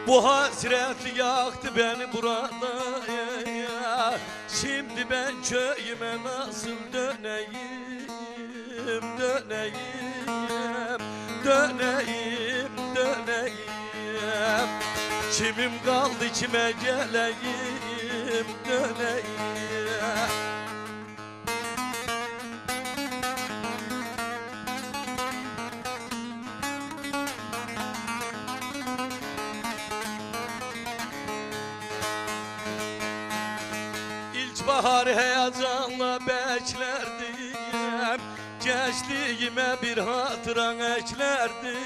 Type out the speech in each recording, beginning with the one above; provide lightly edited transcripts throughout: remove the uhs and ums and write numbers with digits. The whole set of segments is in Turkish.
Bu hasret yaktı beni burada. Şimdi ben köyüme nasıl döneyim, döneyim, döneyim, döneyim. Kimim kaldı kime geleyim, döneyim. İlkbahar heyecanla beklerdim, gençliğime bir hatıran eklerdim.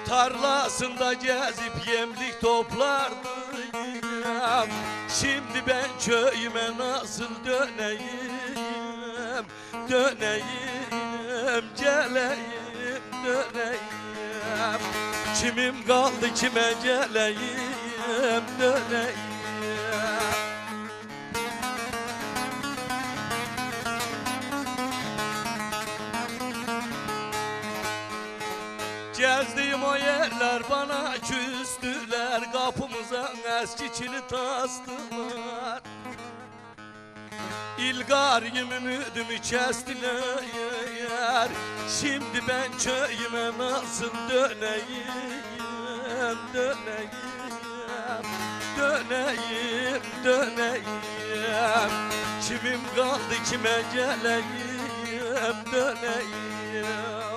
Tarlasında gezip yemlik toplardım. Şimdi ben köyüme nasıl döneyim, döneyim, geleyim, döneyim. Kimim kaldı kime geleyim, döneyim. Gezdiğim o yerler bana küstüler, kapımıza eski kilit astılar. İlgar ümidimi kestiler. Şimdi ben köyüme nasıl döneyim, döneyim, döneyim, döneyim. Kimim kaldı kime geleyim, döneyim.